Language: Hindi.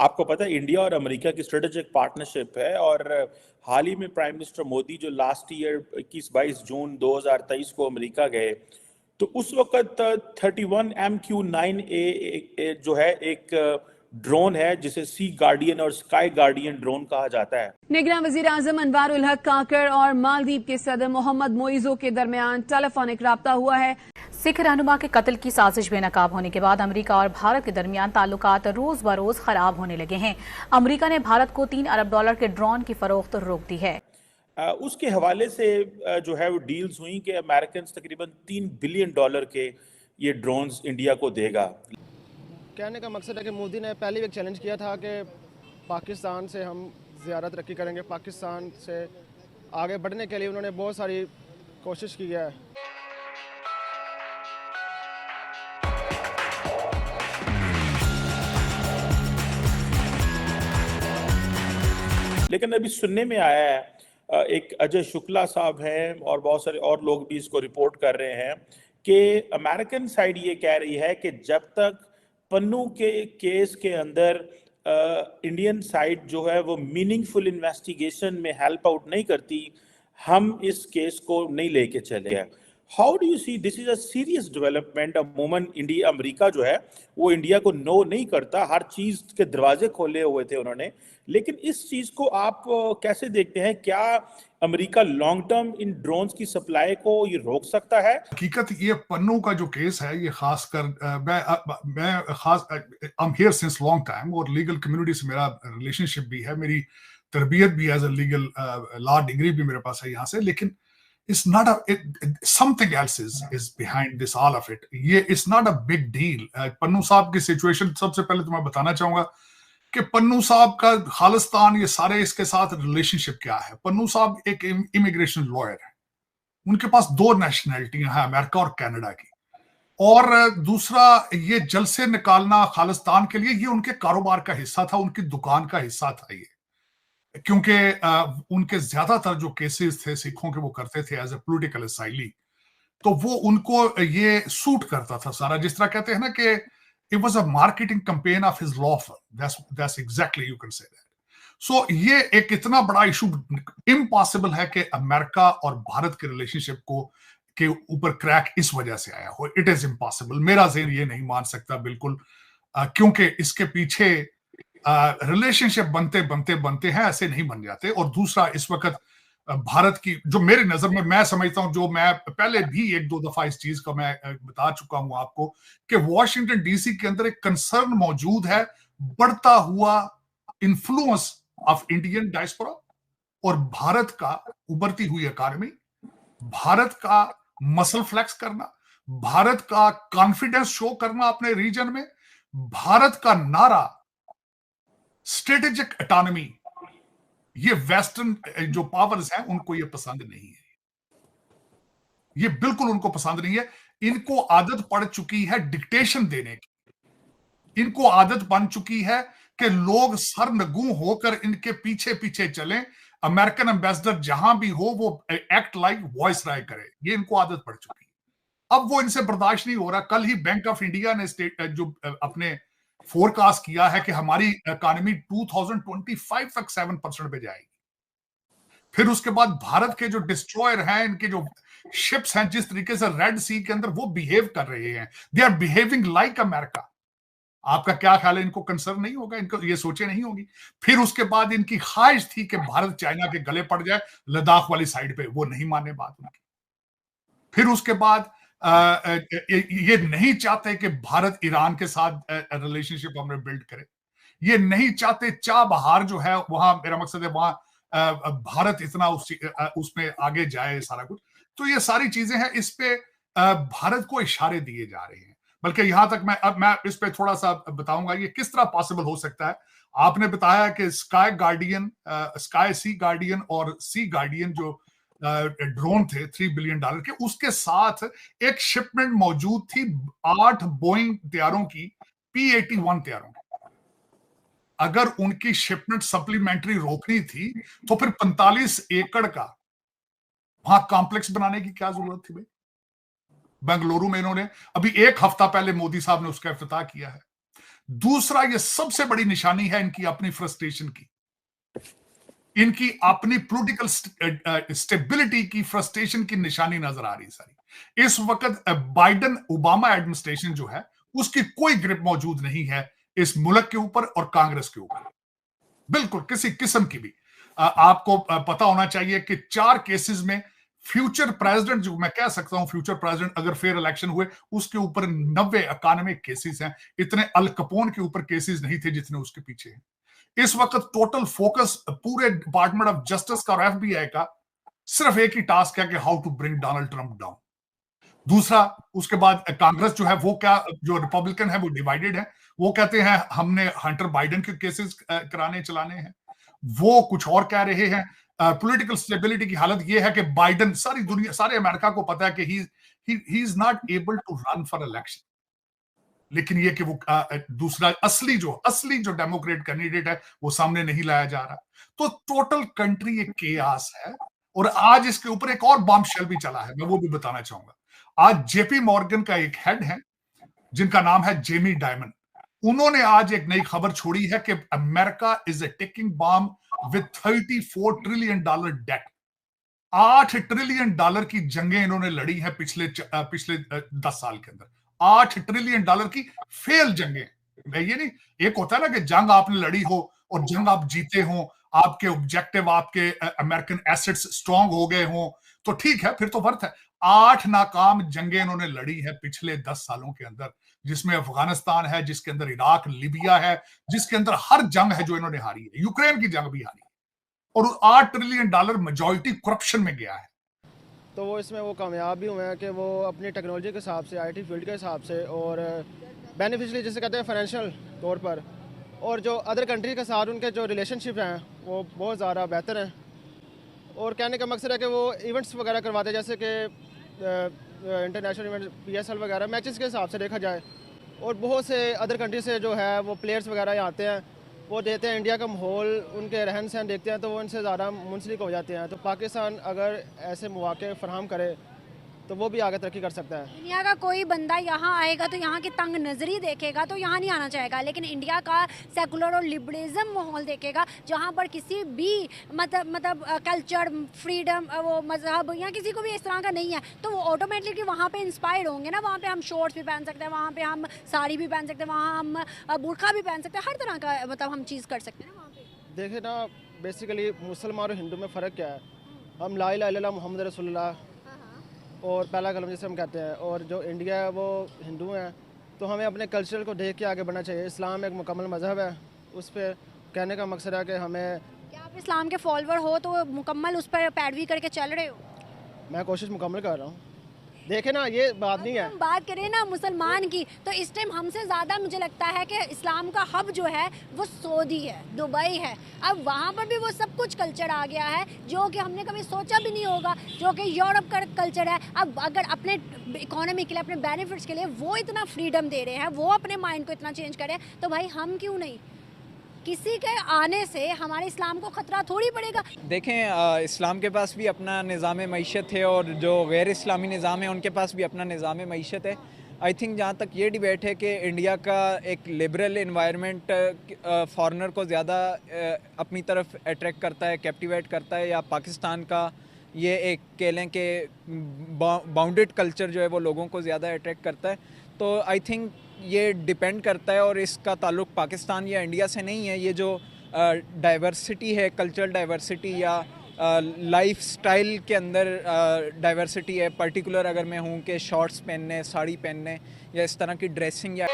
आपको पता है इंडिया और अमेरिका की स्ट्रेटेजिक पार्टनरशिप है, और हाल ही में प्राइम मिनिस्टर मोदी जो लास्ट ईयर 21-22 जून 2023 को अमेरिका गए, तो उस वक्त 31 MQ-9A जो है एक ड्रोन है जिसे सी गार्डियन और स्काई गार्डियन ड्रोन कहा जाता है। निगरान वजीर आजम अनवार उल हक काकर और मालदीव के सदर मोहम्मद मोइजो के दरमियान टेलीफोनिक राब्ता हुआ है। सिख रहनुमा के कत्ल की साजिश बेनकाब होने के बाद अमेरिका और भारत के दरमियान ताल्लुकात रोज बरोज खराब होने लगे हैं। अमेरिका ने भारत को $3 अरब के ड्रोन की फरोख्त रोक दी है। उसके हवाले से जो है वो डील्स हुई कि अमेरिकन तकरीबन $3 बिलियन के ये ड्रोन्स इंडिया को देगा। कहने का मकसद है कि मोदी ने पहले भी एक चैलेंज किया था कि पाकिस्तान से हम ज़्यादा तरक्की करेंगे, पाकिस्तान से आगे बढ़ने के लिए उन्होंने बहुत सारी कोशिश की है। लेकिन अभी सुनने में आया है, एक अजय शुक्ला साहब हैं और बहुत सारे और लोग भी इसको रिपोर्ट कर रहे हैं कि अमेरिकन साइड ये कह रही है कि जब तक पन्नू के केस के अंदर इंडियन साइड जो है वो मीनिंगफुल इन्वेस्टिगेशन में हेल्प आउट नहीं करती, हम इस केस को नहीं लेके चले। How do you see this is a serious development. अमूमन इंडिया अमेरिका जो है वो इंडिया को नो नहीं करता, हर चीज के दरवाजे खोले हुए थे उन्होंने, लेकिन इस चीज को आप कैसे देखते हैं? क्या America long term in drones की सप्लाई को ये रोक सकता है? हकीकत ये पन्नू का जो केस है ये खासकर मैं खास I am here since long time और लीगल कम्युनिटी से मेरा रिलेशनशिप भी है, मेरी तरबियत भी as a legal law degree भी मेरे पास है यहाँ से, लेकिन it's not something else is behind this all of it. ये it's not a big deal. Pannu साहब की सिचुएशन सबसे पहले तो मैं बताना चाहूंगा कि पन्नू साहब का खालिस्तान ये सारे इसके साथ रिलेशनशिप क्या है। पन्नू साहब एक इमिग्रेशन लॉयर है, उनके पास 2 नेशनैलिटियां हैं, अमेरिका और कनाडा की, और दूसरा ये जलसे निकालना खालिस्तान के लिए ये उनके कारोबार का हिस्सा था, उनकी दुकान का हिस्सा था ये, क्योंकि उनके ज्यादातर जो केसेस थे सिखों के वो करते थे एज ए पॉलिटिकल असाइली, तो वो उनको ये सूट करता था सारा, जिस तरह कहते हैं ना कि it was a marketing campaign of his law firm, that's exactly you can say that. So ये एक इतना बड़ा इशू इम्पॉसिबल है कि अमेरिका और भारत के रिलेशनशिप को के ऊपर क्रैक इस वजह से आया हो। इट इज इम्पॉसिबल, मेरा ज़हन ये नहीं मान सकता बिल्कुल, क्योंकि इसके पीछे रिलेशनशिप बनते बनते बनते हैं, ऐसे नहीं बन जाते। और दूसरा, इस वक्त भारत की जो मेरी नजर में मैं समझता हूं, जो मैं पहले भी 1-2 दफा इस चीज का मैं बता चुका हूं आपको, कि वॉशिंगटन डीसी के अंदर एक कंसर्न मौजूद है बढ़ता हुआ इन्फ्लुएंस ऑफ इंडियन डायस्पोरा और भारत का उभरती हुई इकॉनमी, भारत का मसल फ्लेक्स करना, भारत का कॉन्फिडेंस शो करना अपने रीजन में, भारत का नारा स्ट्रेटेजिक ऑटोनॉमी, ये वेस्टर्न जो पावर्स हैं उनको ये पसंद नहीं है, ये बिल्कुल उनको पसंद नहीं है। इनको आदत पड़ चुकी है डिक्टेशन देने की, इनको आदत बन चुकी है कि लोग सरनगू होकर इनके पीछे पीछे चलें, अमेरिकन एम्बेसडर जहां भी हो वो एक्ट लाइक वॉइस राय करे, ये इनको आदत पड़ चुकी है। अब वो इनसे बर्दाश्त नहीं हो रहा। कल ही बैंक ऑफ इंडिया ने जो अपने फोरकास्ट किया है कि हमारी इकोनॉमी 2025 तक 7% पे जाएगी। फिर उसके बाद भारत के जो डिस्ट्रॉयर हैं, इनके जो शिप्स हैं, जिस तरीके से रेड सी के अंदर वो बिहेव कर रहे हैं, they are behaving like America. आपका क्या ख्याल है, इनको कंसर्न नहीं होगा? इनको ये सोचे नहीं होगी? फिर उसके बाद इनकी ख्वाहिश थी कि भारत चाइना के गले पड़ जाए लद्दाख वाली साइड पे, वो नहीं माने बात उनकी। फिर उसके बाद ये नहीं चाहते कि भारत ईरान के साथ रिलेशनशिप हमें बिल्ड करे, ये नहीं चाहते चाह बहार जो है वहां, मेरा मकसद है वहां भारत इतना उसमें आगे जाए सारा कुछ। तो ये सारी चीजें हैं, इस पे भारत को इशारे दिए जा रहे हैं। बल्कि यहां तक मैं इस पे थोड़ा सा बताऊंगा ये किस तरह पॉसिबल हो सकता है। आपने बताया कि स्काई गार्डियन, स्काई सी गार्डियन और सी गार्डियन जो ड्रोन थे $3 बिलियन के, उसके साथ एक शिपमेंट मौजूद थी 8 बोइंग तैयारों की, P-81 तैयारों की। अगर उनकी शिपमेंट सप्लीमेंट्री रोकनी थी तो फिर 45 एकड़ का वहां कॉम्प्लेक्स बनाने की क्या जरूरत थी भाई? बेंगलुरु में इन्होंने अभी 1 हफ्ता पहले मोदी साहब ने उसका इफ्तिताह किया है। दूसरा, ये सबसे बड़ी निशानी है इनकी अपनी फ्रस्ट्रेशन की, इनकी अपनी पॉलिटिकल स्टेबिलिटी की फ्रस्ट्रेशन की निशानी नजर आ रही सारी। इस वक्त बाइडेन ओबामा एडमिनिस्ट्रेशन जो है उसकी कोई ग्रिप मौजूद नहीं है इस मुल्क के ऊपर और कांग्रेस के ऊपर, बिल्कुल किसी किस्म की भी। आपको पता होना चाहिए कि 4 केसेस में फ्यूचर प्रेसिडेंट, जो मैं कह सकता हूं फ्यूचर प्रेसिडेंट अगर फेयर इलेक्शन हुए, उसके ऊपर 90-91 केसेस हैं। इतने अल कपोन के ऊपर केसेस नहीं थे जितने उसके पीछे हैं। इस वक्त टोटल फोकस पूरे डिपार्टमेंट ऑफ जस्टिस का और एफबीआई का सिर्फ एक ही टास्क है कि how to bring Donald Trump down. दूसरा, उसके बाद कांग्रेस जो है वो क्या, जो रिपब्लिकन है वो डिवाइडेड है। वो कहते हैं हमने हंटर बाइडेन के केसेस कराने चलाने हैं, वो कुछ और कह रहे हैं। पॉलिटिकल स्टेबिलिटी की हालत ये है कि बाइडेन, सारी दुनिया, सारे अमेरिका को पता है कि he is not able to run for election, लेकिन ये कि वो दूसरा असली जो डेमोक्रेट कैंडिडेट है वो सामने नहीं लाया जा रहा। तो टोटल कंट्री एक केयास है। और आज इसके ऊपर एक और बॉम्बशेल भी चला है, मैं वो भी बताना चाहूंगा। आज जेपी मॉर्गन का एक हेड है जिनका नाम है जेमी डायमंड, उन्होंने आज एक नई खबर छोड़ी है कि America is a ticking bomb with $34 trillion debt. $8 trillion की जंगें इन्होंने लड़ी हैं पिछले 10 साल के अंदर। $8 ट्रिलियन की फेल जंगें। ये नहीं, एक होता है ना कि जंग आपने लड़ी हो और जंग आप जीते हो, आपके ऑब्जेक्टिव, आपके अमेरिकन एसेट्स स्ट्रांग हो गए हो, तो ठीक है, फिर तो वर्थ है। 8 नाकाम जंगें इन्होंने लड़ी है पिछले 10 सालों के अंदर, जिसमें अफगानिस्तान है, जिसके अंदर इराक, लिबिया है, जिसके अंदर हर जंग है जो इन्होंने हारी है। यूक्रेन की जंग भी हारी है। और $8 ट्रिलियन मेजॉरिटी करप्शन में गया है। तो वो इसमें वो कामयाब भी हुए हैं कि वो अपनी टेक्नोलॉजी के हिसाब से, आईटी फील्ड के हिसाब से, और बेनिफिशियली जिसे कहते हैं फाइनेंशियल तौर पर, और जो अदर कंट्री के साथ उनके जो रिलेशनशिप हैं वो बहुत ज़्यादा बेहतर हैं। और कहने का मकसद है कि वो इवेंट्स वगैरह करवाते हैं, जैसे कि इंटरनेशनल इवेंट, PSL वगैरह मैचेस के हिसाब से देखा जाए। और बहुत से अदर कंट्री से जो है वो प्लेयर्स वगैरह यहाँ आते हैं, वो देते हैं इंडिया का माहौल, उनके रहन सहन देखते हैं तो वो इनसे ज़्यादा मुंसलिक हो जाते हैं। तो पाकिस्तान अगर ऐसे मौके फराहम करे तो वो भी आगे तरक्की कर सकता है। इंडिया का कोई बंदा यहाँ आएगा तो यहाँ की तंग नज़री देखेगा तो यहाँ नहीं आना चाहेगा, लेकिन इंडिया का सेकुलर और लिबरलिज्म माहौल देखेगा जहाँ पर किसी भी मतलब कल्चर, फ्रीडम, वो मजहब या किसी को भी इस तरह का नहीं है, तो वो ऑटोमेटिकली वहाँ पे इंस्पायर्ड होंगे ना। वहाँ पे हम शॉर्ट्स भी पहन सकते हैं, वहाँ पे हम साड़ी भी पहन सकते हैं, वहाँ हम बुरखा भी पहन सकते हैं, हर तरह का मतलब हम चीज़ कर सकते हैं ना वहाँ पे। देखे ना, बेसिकली मुसलमान और हिंदू में फ़र्क क्या है। हम ला इलाहा इल्लल्लाह मुहम्मद रसूलुल्लाह और पहला कलम जिसे हम कहते हैं, और जो इंडिया है वो हिंदू हैं, तो हमें अपने कल्चर को देख के आगे बढ़ना चाहिए। इस्लाम एक मुकम्मल मज़हब है, उस पर कहने का मकसद है कि हमें, क्या आप इस्लाम के फॉलोअर हो तो मुकम्मल उस पर पैरवी करके चल रहे हो? मैं कोशिश मुकम्मल कर रहा हूँ। देखे ना, ये बात नहीं है। हम बात करें ना मुसलमान की, तो इस टाइम हमसे ज़्यादा मुझे लगता है कि इस्लाम का हब जो है वो सऊदी है, दुबई है। अब वहाँ पर भी वो सब कुछ कल्चर आ गया है जो कि हमने कभी सोचा भी नहीं होगा, जो कि यूरोप का कल्चर है। अब अगर अपने इकोनॉमी के लिए, अपने बेनिफिट्स के लिए वो इतना फ्रीडम दे रहे हैं, वो अपने माइंड को इतना चेंज कर रहे हैं, तो भाई हम क्यों नहीं? किसी के आने से हमारे इस्लाम को ख़तरा थोड़ी पड़ेगा। देखें, इस्लाम के पास भी अपना निज़ाम मईशत है और जो गैर इस्लामी निज़ाम है उनके पास भी अपना निज़ाम मईशत है। आई थिंक जहाँ तक ये डिबेट है कि इंडिया का एक लिबरल इन्वायरमेंट फॉरेनर को ज़्यादा अपनी तरफ अट्रैक्ट करता है, कैप्टिवेट करता है, या पाकिस्तान का ये एक कह लें कि बाउंडेड कल्चर जो है वो लोगों को ज़्यादा अट्रैक्ट करता है, तो आई थिंक ये डिपेंड करता है। और इसका ताल्लुक पाकिस्तान या इंडिया से नहीं है। ये जो डाइवर्सिटी है, कल्चरल डाइवर्सिटी या लाइफ स्टाइल के अंदर डाइवर्सिटी है, पर्टिकुलर अगर मैं हूँ कि शॉर्ट्स पहनने, साड़ी पहनने या इस तरह की ड्रेसिंग या